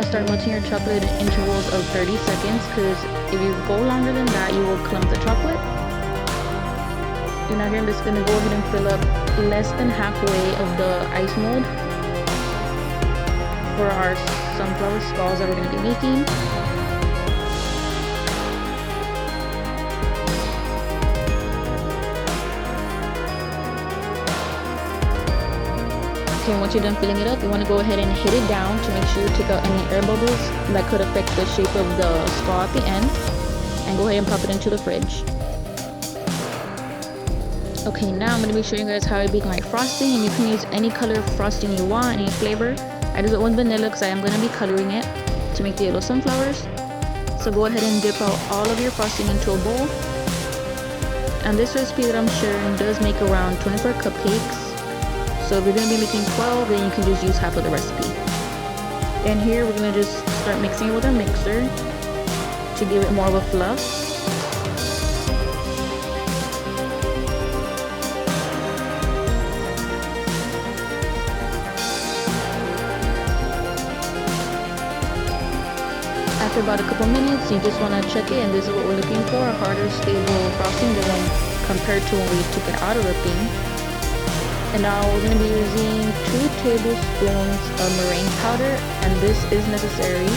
to start melting your chocolate in intervals of 30 seconds, because if you go longer than that, you will clump the chocolate. And now here I'm just going to go ahead and fill up less than halfway of the ice mold for our sunflower skulls that we're going to be making. Okay, once you're done filling it up, you want to go ahead and hit it down to make sure you take out any air bubbles that could affect the shape of the skull at the end. And go ahead and pop it into the fridge. Okay, now I'm going to be showing you guys how I bake my frosting, and you can use any color of frosting you want, any flavor. I just went vanilla because I am going to be coloring it to make the yellow sunflowers. So go ahead and dip out all of your frosting into a bowl. And this recipe that I'm sharing does make around 24 cupcakes. So if you're going to be making 12, then you can just use half of the recipe. And here we're going to just start mixing it with our mixer to give it more of a fluff. After about a couple minutes, you just want to check it, and this is what we're looking for: a harder, stable frosting than compared to when we took it out of the thing. And now we're going to be using 2 tablespoons of meringue powder, and this is necessary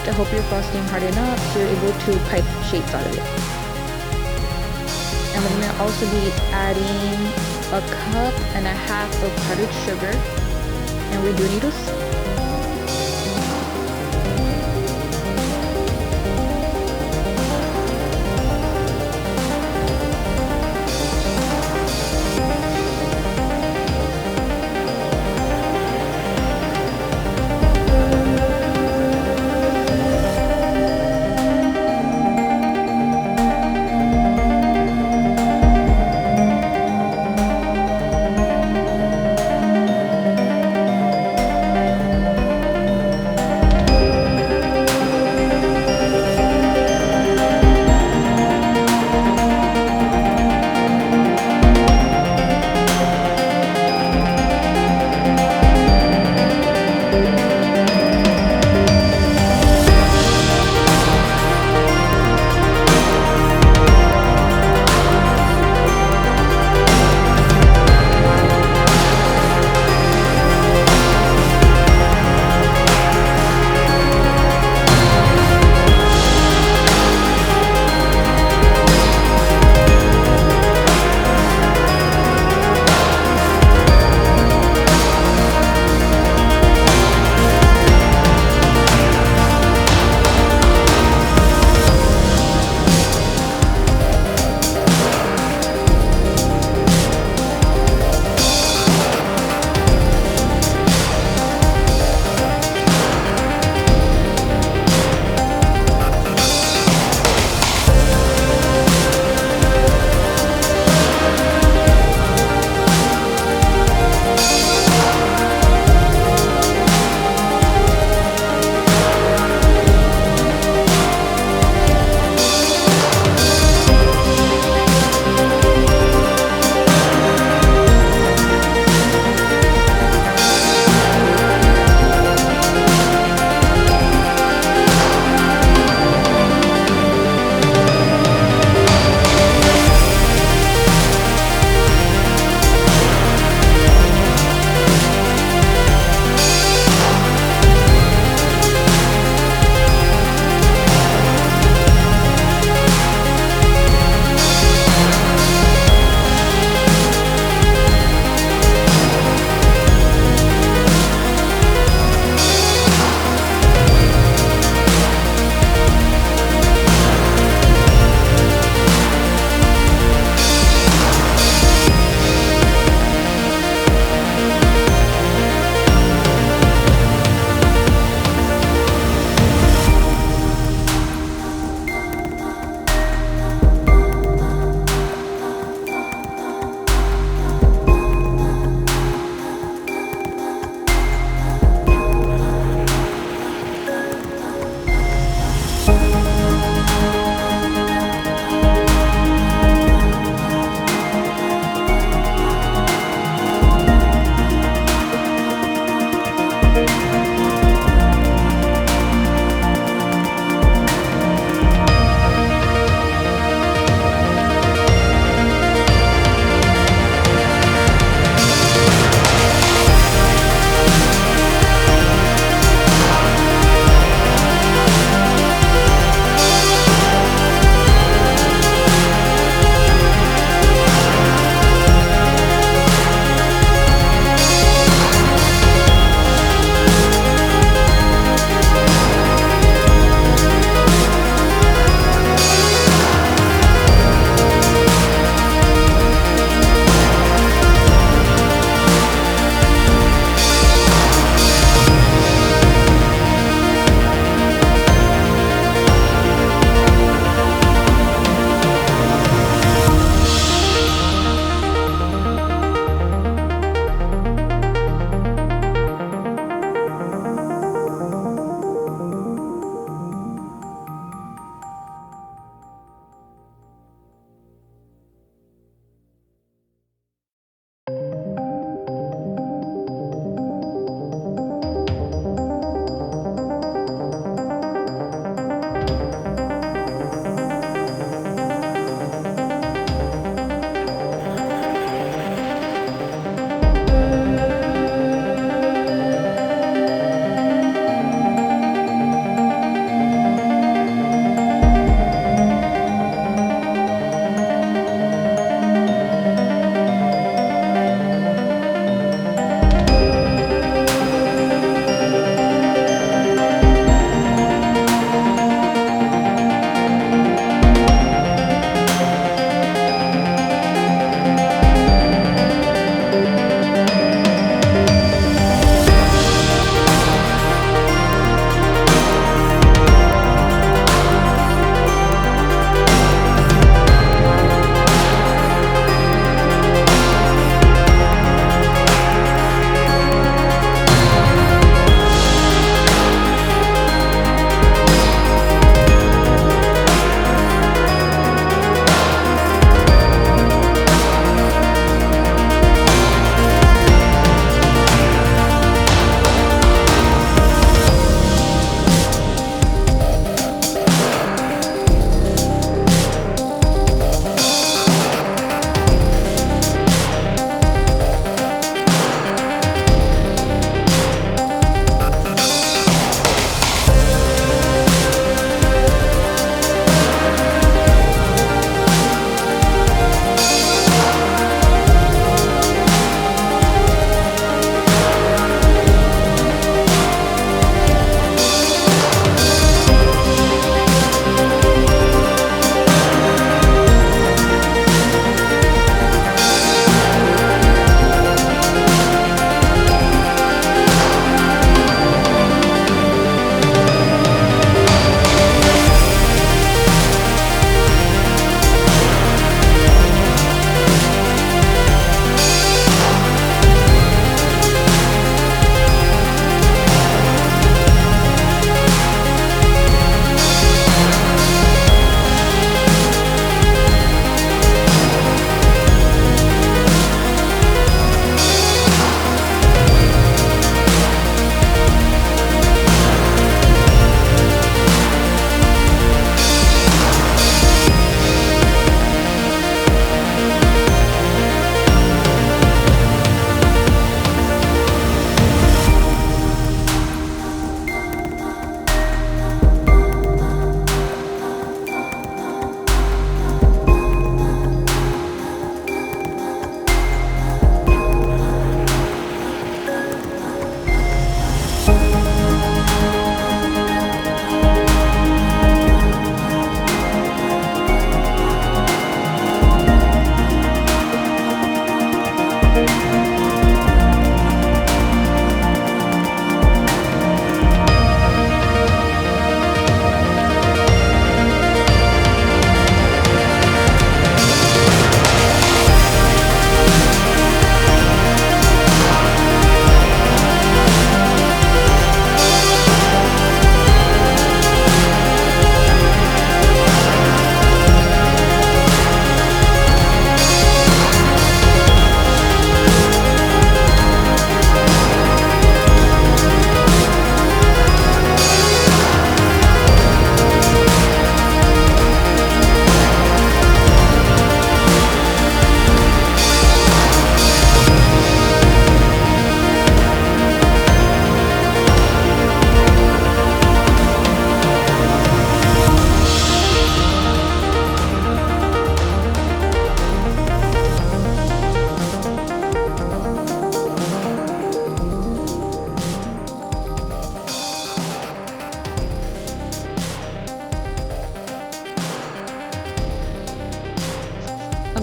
to help your frosting harden up so you're able to pipe shapes out of it. And we're going to also be adding 1.5 cups of powdered sugar, and we do need to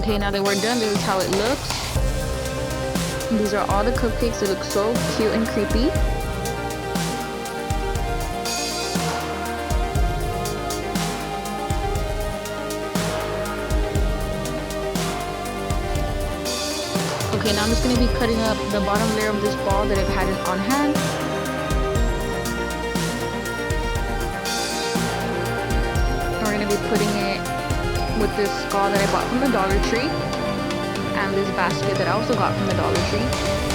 Okay, now that we're done, this is how it looks. These are all the cupcakes. They look so cute and creepy. Okay, now I'm just going to be cutting up the bottom layer of this ball that I've had it on hand. We're going to be putting it with this skull that I bought from the Dollar Tree and this basket that I also got from the Dollar Tree.